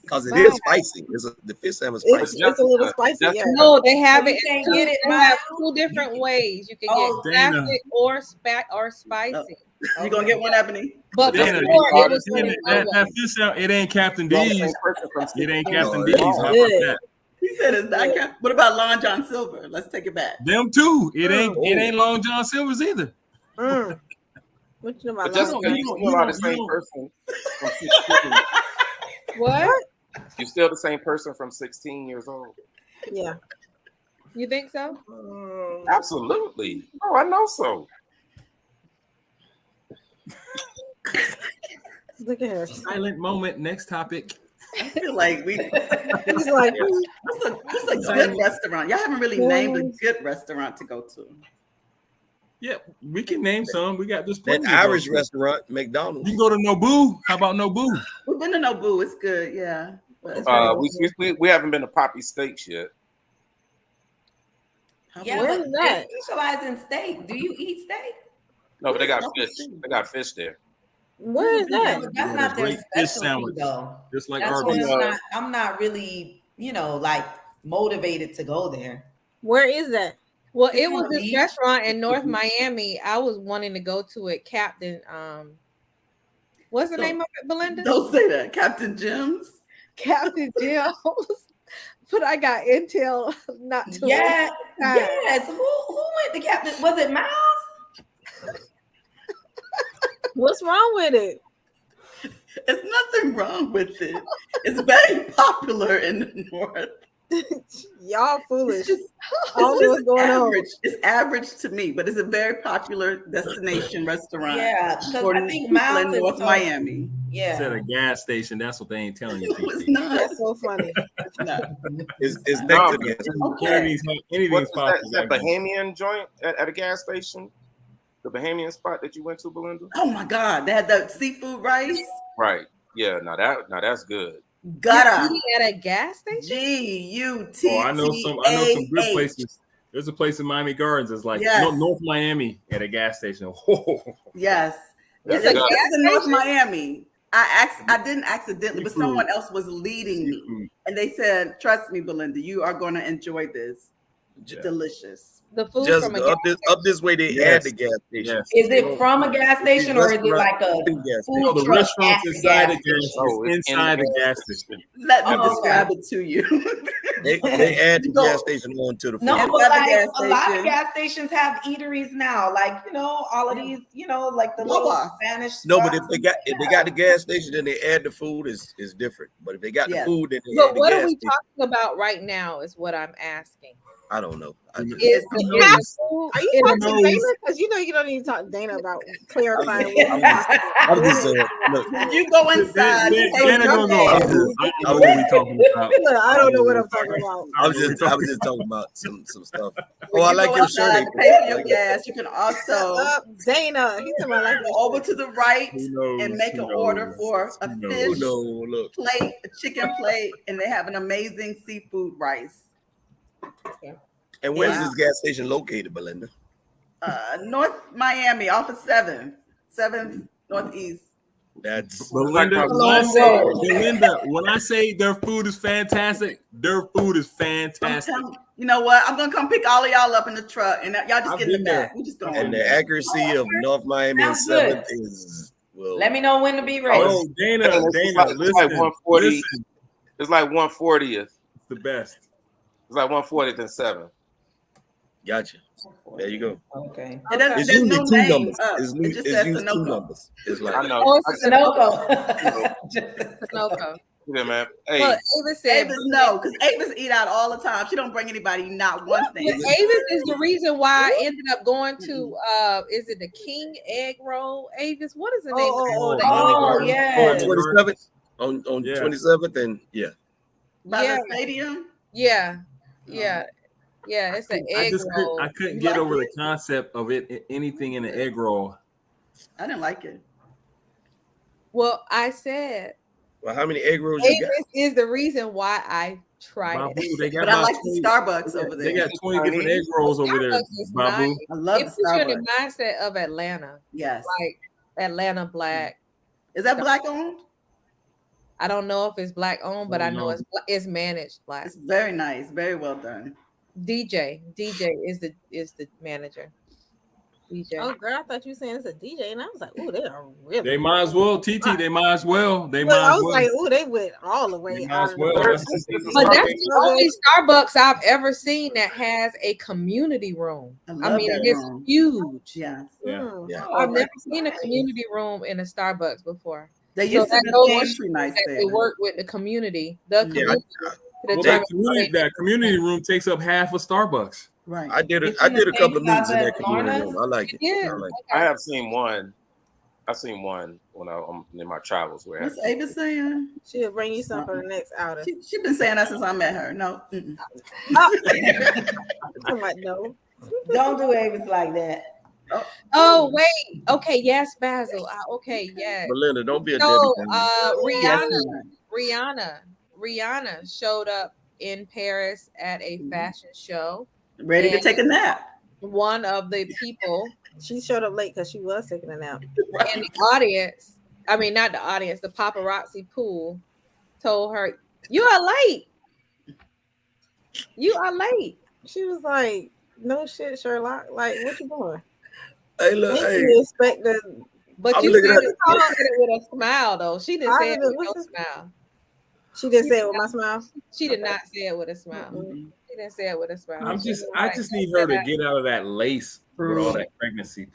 Because it is spicy. The fish sandwich is It's, spicy. it's a little spicy. That's- Yeah. No, they have You it. can't Two, get it they have mild. 2 different ways. You can Oh, get Dana. classic or spicy. You gonna get one, Ebony? But Dana, before it was Dana, that fish out, it ain't Captain Well, the D's. same person from It ain't 16. Captain No, D's. it's How about good. that? He said it's not. What about Lon John Silver? Let's take it back. Them too. It ain't Oh. Long John Silver's either. Mm. What you know But about just Lon because John? you don't- still you are the don't- same you don't- person from 16, What? you're still the same person from 16 years old. Yeah. You think so? Absolutely. Oh, I know so. Look at her. Silent moment. Next topic. I feel like we. He's like, What's a good restaurant? Y'all haven't really named a good restaurant to go to. Yeah, we can name some. We got this That plenty. Irish of them. restaurant, You McDonald's. can go to Nobu. How about Nobu? We've been to Nobu. It's good. Yeah. But We haven't been to Poppy Steaks yet. Yeah, Where but is that? they specialize in steak. Do you eat steak? No, but they got Poppy fish. Steak? They got fish there. where is that? That's Yeah, not their great fish specialty, sandwich. though. Just like That's Arby's. why I'm not really, like motivated to go there. Where is that? Well, It's it was on this beach. restaurant in North Miami. I was wanting to go to it, Captain. What's the Don't- name of it, Belinda? Don't say that, Captain Jim's. Captain Jim's. But I got intel not to. Yeah, time. yes. Who went to Captain? Was it Miles? What's wrong with it? There's nothing wrong with it. It's very popular in the north. Y'all foolish. It's just, I don't know what's going on. average. It's average to me, but it's a very popular destination restaurant. Yeah, because for I think people Miles in is North so- Miami. It's at Yeah. a gas station. That's what they ain't telling you. No, it's TT. not. That's so funny. It's not. It's next No, to gas. Okay. Anything's What is that? possible. Is that Bahamian joint at a gas station? The Bahamian spot that you went to, Belinda? Oh my God, they had the seafood rice. Right. Yeah. Now that's good. Gotta. Eating at a gas station? G-U-T-T-A-H. Oh, I know some good places. There's a place in Miami Gardens. It's like Yes. North Miami at a gas station. Oh, Yes. It's Yeah. a gas It's in North station? Miami. I didn't accidentally, but someone else was leading me. seafood. And they said, trust me, Belinda, you are going to enjoy this. Yeah. Delicious. The food Just from a up gas this way they Yes. add the gas station. Yes. Is it from a gas station or is it like a Gas station. No, food the truck restaurant's at the inside the gas gas. Oh, It's it's inside in the the gas gas station. Let me Oh, describe it to you. They add the Go. gas station on to the food. No, Inside but the like gas a lot station. of gas stations have eateries now. Like, all of these, like the little Wawa. Spanish. No, but if spots. they got the gas station, then they add the food is different. But if they got Yes. the food, then they But add the what gas are we station. talking about right now is what I'm asking. I don't know. Are you talking to Dana? Because you know you don't need to talk to Dana about clarifying. I'm just saying. Look, Did you go inside? Dana gonna go. I know what we talking about. I don't know what I'm talking about. I was just talking about some stuff. Oh, I like your shirt. To pay for your gas. You can also Dana. He's talking about like go over to the right and make an order for a fish plate, a chicken plate, and they have an amazing seafood rice. And where's this gas station located, Belinda? North Miami, off of 7th Northeast. That's Belinda. When I say their food is fantastic, their food is fantastic. You know what? I'm gonna come pick all of y'all up in the truck, and y'all just get in the back. We just going. And the accuracy of North Miami and 7th is well. Let me know when to be ready. Oh, Dana, it's like 140. It's like 140th. It's the best. It's like 140th and 7th. Gotcha. There you go. Okay. It's usually two numbers. It's usually two numbers. It's like I know. Sunoco. Yeah, man. Hey, well, Avis said no, because Avis eat out all the time. She don't bring anybody not one thing. Avis is the reason why I ended up going to is it the King Egg Roll? Avis, what is the name? Yeah. 27th on 27th and by the stadium. Yeah, it's an egg roll. I couldn't get over the concept of it. Anything in an egg roll. I didn't like it. Well, I said. Well, how many egg rolls you got? This is the reason why I tried it. But I like the Starbucks over there. They got 20 different egg rolls over there, Babu. I love it puts you in the mindset of Atlanta. Yes. Like Atlanta Black. Is that Black owned? I don't know if it's Black owned, but I know it's managed Black. It's very nice, very well done. DJ is the manager. DJ. Oh, girl, I thought you were saying it's a DJ, and I was like, "Ooh, they are really." They might as well, TT. They might as well. I was like, "Ooh, they went all the way out." But that's the only Starbucks I've ever seen that has a community room. I mean, it's huge. Yeah. I've never seen a community room in a Starbucks before. They used to be pantry nice there. They work with the community. That community room takes up half of Starbucks. Right. I did a couple of meetings in that community room. I like it. Yeah. I have seen one. I've seen one when I'm in my travels. What's Ava saying? She'll bring you some for the next outing. She's been saying that since I met her. No. I'm like, no. Don't do Avis like that. Oh wait. Okay. Yes, Basil. Okay. Yeah. Belinda, don't be a Rihanna showed up in Paris at a fashion show. Ready to take a nap. One of the people. She showed up late because she was taking a nap. And the audience, I mean, not the audience, the paparazzi pool told her, "You are late. You are late." She was like, "No shit, Sherlock. Like, what you doing?" Hey, look, expect the. But you said it with a smile, though. She didn't say it with no smile. She didn't say it with my smile. She did not say it with a smile. Mm-hmm. She didn't say it with a smile. I just need her to get out of that lace with all that pregnancy.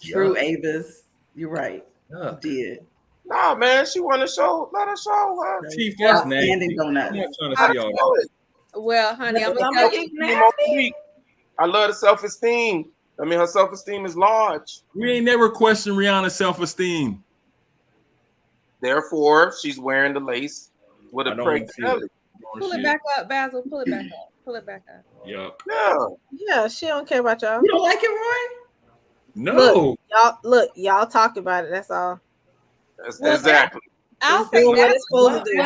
True, Avis. You're right. Yeah. Did. Nah, man, she want to show. Let her show her. Chief, that's nasty. I'm not trying to see all that. Well, honey, I'm gonna tell you. I love the self-esteem. I mean, her self-esteem is large. We ain't never questioned Rihanna's self-esteem. Therefore, she's wearing the lace with a pregnant belly. Pull it back up, Basil. Pull it back up. Pull it back up. Yep. Yeah, she don't care about y'all. You don't like it, Roy? No. Y'all talk about it. That's all. Exactly. I'll say what it's supposed to do.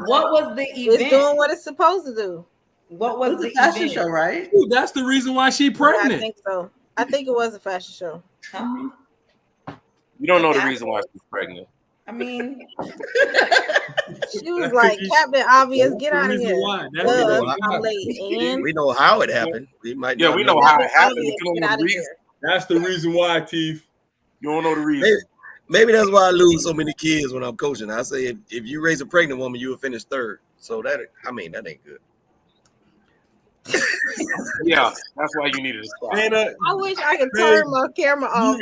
What was the event? It's doing what it's supposed to do. What was the fashion event? show, right? Ooh, that's the reason why she pregnant. I think so. I think it was a fashion show. You don't know the reason why she's pregnant. I mean, she was like, Captain Obvious, get out of here. I'm late. We know how it happened. We might. Yeah, we know how it happened. That's the reason why, Chief. You don't know the reason. Maybe that's why I lose so many kids when I'm coaching. I say if you raise a pregnant woman, you will finish third. So that ain't good. Yeah, that's why you needed to stop. Dana, I wish I could turn my camera off.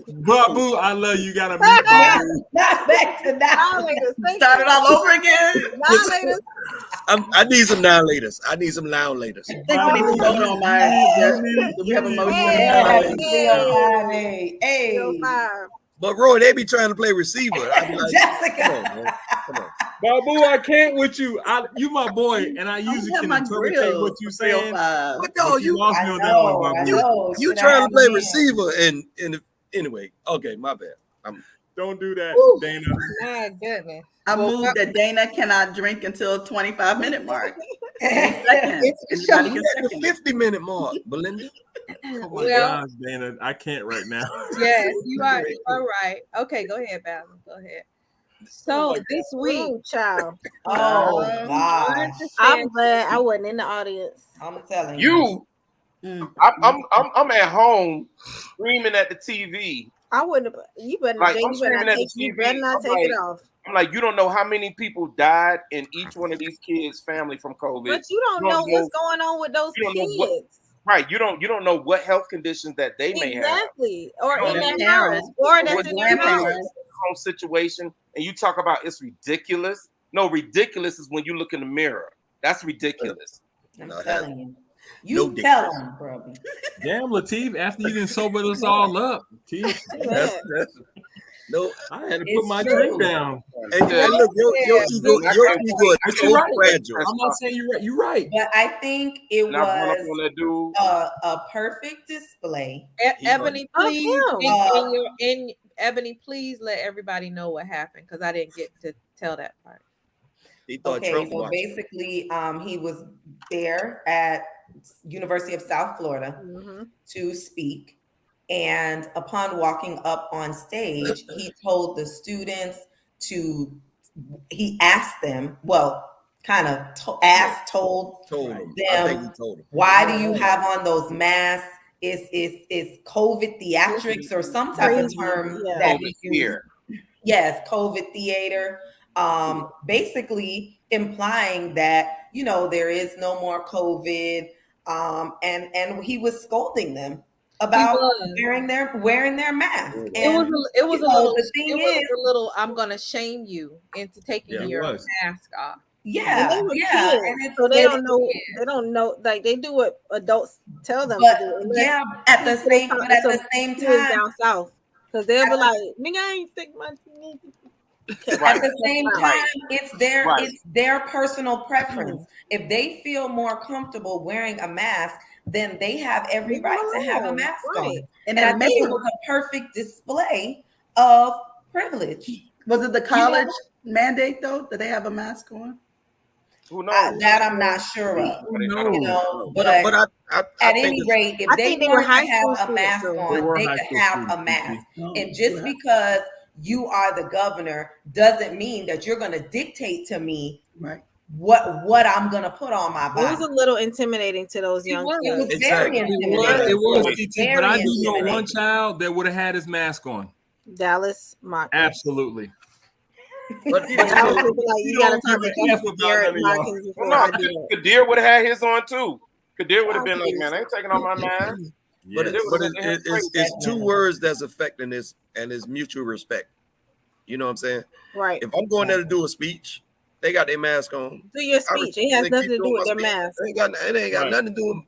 Babu, I love you. Gotta mute Babu. Not back to that. Start it all over again. I need some now laters. I need some now laters. I think we need to vote on mine. Do we have a motion? Hey. But Roy, they be trying to play receiver. I be like, Jessica. come on, man. Come on. Babu, I can't with you. You my boy, and I usually can interpret what you saying. But no, you lost me on that one, Babu. You trying to play receiver and anyway. Okay, my bad. Don't do that, Dana. My goodness. I moved that Dana cannot drink until 25-minute mark. It's at the 50-minute mark, Belinda. Oh my gosh, Dana, I can't right now. Yes, you are. All right. Okay, go ahead, Basil. Go ahead. So this week, child. Oh gosh. I'm glad I wasn't in the audience. I'm telling you. I'm at home screaming at the TV. I wouldn't have. You better, like, you better not take it off. I'm like, you don't know how many people died in each one of these kids' family from COVID. But you don't know what's going on with those kids. Right, you don't know what health conditions that they may have. Exactly, or in their house, or that's in their house. Home situation, and you talk about it's ridiculous. No, ridiculous is when you look in the mirror. That's ridiculous. I'm telling you. You tell them, bro. Damn, Latif, after you didn't sober us all up, Latif. No, I had to put my drink down. And look, your ego is so fragile. I'm not saying you're right. You're right. But I think it was a perfect display. Ebony, please, Ebony, please let everybody know what happened because I didn't get to tell that part. Okay, so basically, he was there at University of South Florida to speak. And upon walking up on stage, he told the students he asked them, told them, why do you have on those masks? Is COVID theatrics or some type of term that we use? Yes, COVID theater. Basically implying that, there is no more COVID. And he was scolding them about wearing their mask. And it was a little I'm gonna shame you into taking your mask off. Yeah, and so they don't know, like they do what adults tell them to do. At the same time down south, because they'll be like, nigga, I ain't think my At the same time, it's their personal preference. If they feel more comfortable wearing a mask, then they have every right to have a mask on. And I think it was a perfect display of privilege. Was it the college mandate though that they have a mask on? Who knows? That I'm not sure of. But at any rate, if they want to have a mask on, they could have a mask. And just because you are the governor doesn't mean that you're going to dictate to me what I'm going to put on my body. It was a little intimidating to those young kids. It was very intimidating. It was, but I do know one child that would have had his mask on. Dallas Mock. Absolutely. But you gotta talk Kadir would have had his on too. Kadir would have been like, man, I ain't taking off my mask. But it's two words that's affecting this, and it's mutual respect. You know what I'm saying? Right. If I'm going there to do a speech, they got their mask on. Do your speech. It has nothing to do with their mask. It ain't got nothing to do with.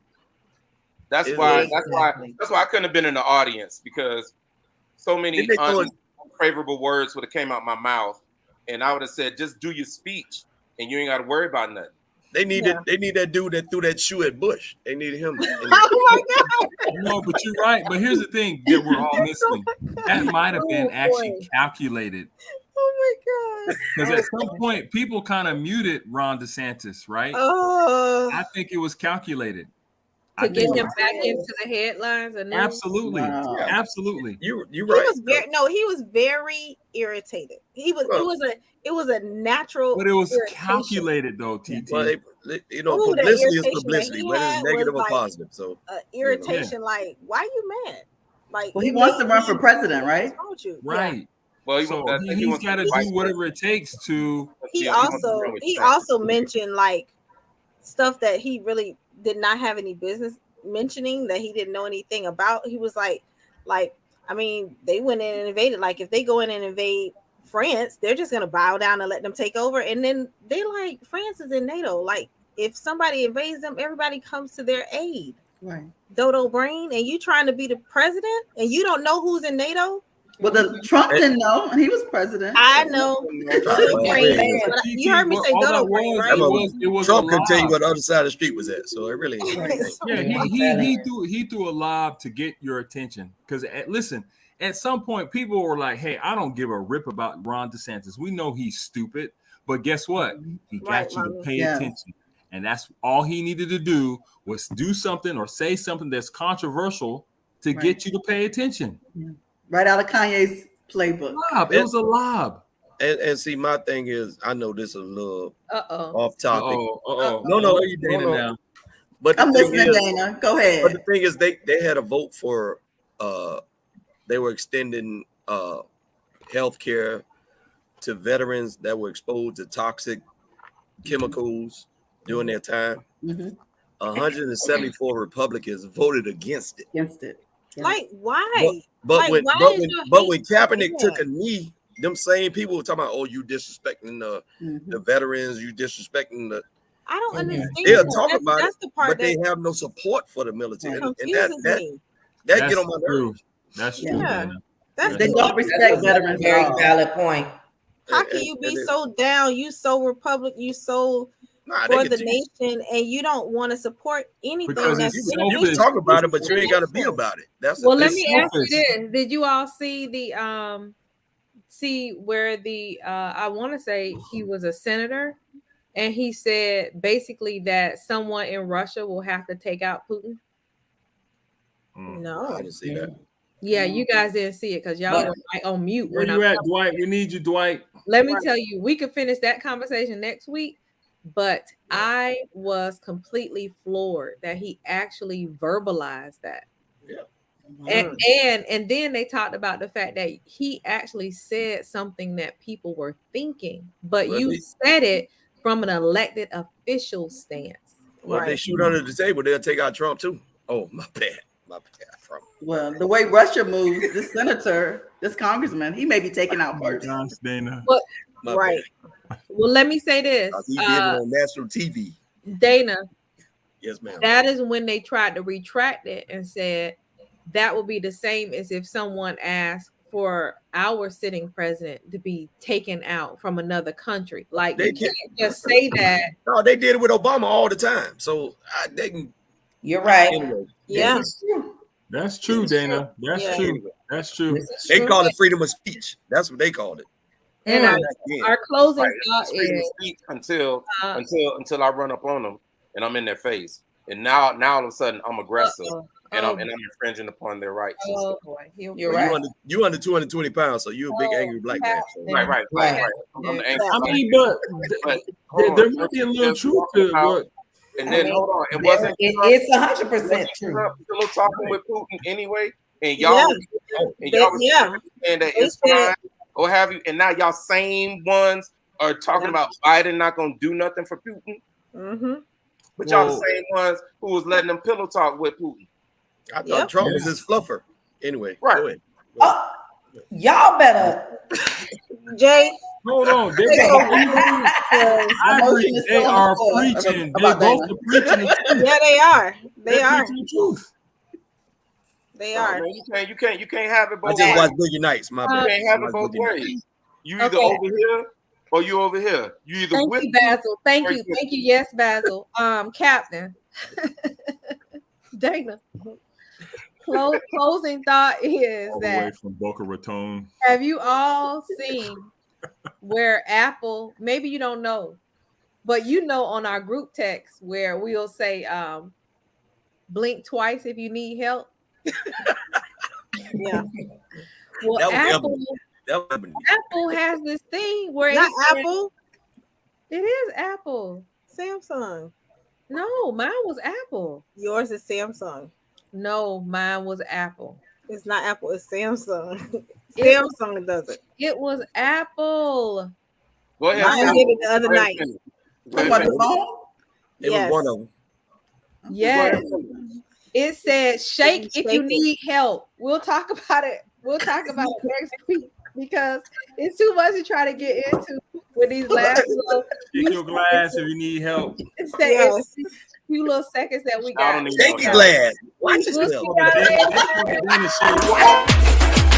That's why I couldn't have been in the audience, because so many unfavorable words would have came out my mouth, and I would have said, just do your speech, and you ain't got to worry about nothing. They need that dude that threw that shoe at Bush. They needed him. Oh my God! No, but you're right. But here's the thing that we're all missing. That might have been actually calculated. Oh my God! Because at some point, people kind of muted Ron DeSantis, right? I think it was calculated. To get him back into the headlines. Absolutely. Wow. Absolutely. You're right. He was very irritated. It was a natural. But it was calculated though, TT. Well, publicity is publicity, whether it's negative or positive. So irritation, like, why are you mad? Like, he wants to run for president, right? Right. Yeah. Well, he's got to do whatever it takes to. He also mentioned, like, stuff that he really did not have any business mentioning, that he didn't know anything about. He was like, I mean, they went in and invaded. Like, if they go in and invade France, they're just gonna bow down and let them take over. And then they like, France is in NATO. Like, if somebody invades them, everybody comes to their aid. Right. Dodo brain, and you trying to be the president, and you don't know who's in NATO. Well, Trump didn't know, and he was president. I know. You heard me say dodo brain, right? Trump could tell you what the other side of the street was at, so it really. Yeah, he threw a lob to get your attention. Because listen, at some point, people were like, "Hey, I don't give a rip about Ron DeSantis. We know he's stupid, but guess what? He got you to pay attention." And that's all he needed to do, was do something or say something that's controversial to get you to pay attention. Yeah. Right out of Kanye's playbook. It was a lob. And see, my thing is, I know this is a little off topic. No, you Dana now. But I'm listening, Dana. Go ahead. But the thing is, they had a vote for they were extending health care to veterans that were exposed to toxic chemicals during their time. 174 Republicans voted against it. Like, why? But when Kaepernick took a knee, them same people were talking about, "Oh, you disrespecting the veterans, you disrespecting the." I don't understand. They'll talk about it, but they have no support for the military, and that get on my nerves. That's true. Yeah. They don't respect veterans. Very valid point. How can you be so down? You so Republican, you so for the nation, and you don't want to support anything that's you talk about it, but you ain't got to be about it. That's let me ask you this: did you all see the where the I want to say he was a senator, and he said basically that someone in Russia will have to take out Putin? No, I didn't see that. Yeah, you guys didn't see it because y'all were like on mute. Where you at, Dwight? We need you, Dwight. Let me tell you, we could finish that conversation next week, but I was completely floored that he actually verbalized that. Yeah. And then they talked about the fact that he actually said something that people were thinking, but you said it from an elected official stance. Well, if they shoot under the table, they'll take out Trump too. Oh, my bad. Well, the way Russia moves, this senator, this congressman, he may be taken out first. Dana. Well, Well, let me say this. He did it on national TV. Dana. Yes, ma'am. That is when they tried to retract it and said that would be the same as if someone asked for our sitting president to be taken out from another country. Like, they can't just say that. No, they did it with Obama all the time. So they can. You're right. Anyway, yeah. That's true, Dana. That's true. That's true. They call it freedom of speech. That's what they called it. And our closing thought is until I run up on them and I'm in their face, and now all of a sudden I'm aggressive and I'm infringing upon their rights. Oh boy, you're right. You under 220 pounds, so you're a big angry black man. So. Right. I'm the angry. I mean, but there might be a little truth to what. And then hold on, it wasn't. It's 100% true. Still talking with Putin anyway, and y'all saying that it's fine or have you, and now y'all same ones are talking about Biden not gonna do nothing for Putin. But y'all the same ones who was letting them pillow talk with Putin. I thought Trump was his fluffer. Anyway, right. Go ahead. Y'all better, Jay. Hold on. They are preaching. They both are preaching. Yeah, they are. They are. The truth. They are. Man, you can't have it both ways. I just watched Boogie Nights. My you can't have it both ways. You either over here or you over here. You either Thank with you, Basil. Thank you. Yes, Basil. Captain. Dana. Closing thought is all that the way from Boca Raton. Have you all seen where Apple, maybe you don't know, but you know on our group text where we'll say blink twice if you need help? Yeah. Well, Apple has this thing where not Apple. It is Apple. Samsung. No, mine was Apple. Yours is Samsung. No, mine was Apple. It's not Apple, it's Samsung. Samsung does it. It was Apple. Go ahead. I did it the other night. What the phone? It was one of them. Yes. It said shake if you need help. We'll talk about it. We'll talk about it next week because it's too much to try to get into with these last little. Shake your glass if you need help. It's a few little seconds that we got. Shake your glass. Watch We'll yourself. see y'all later.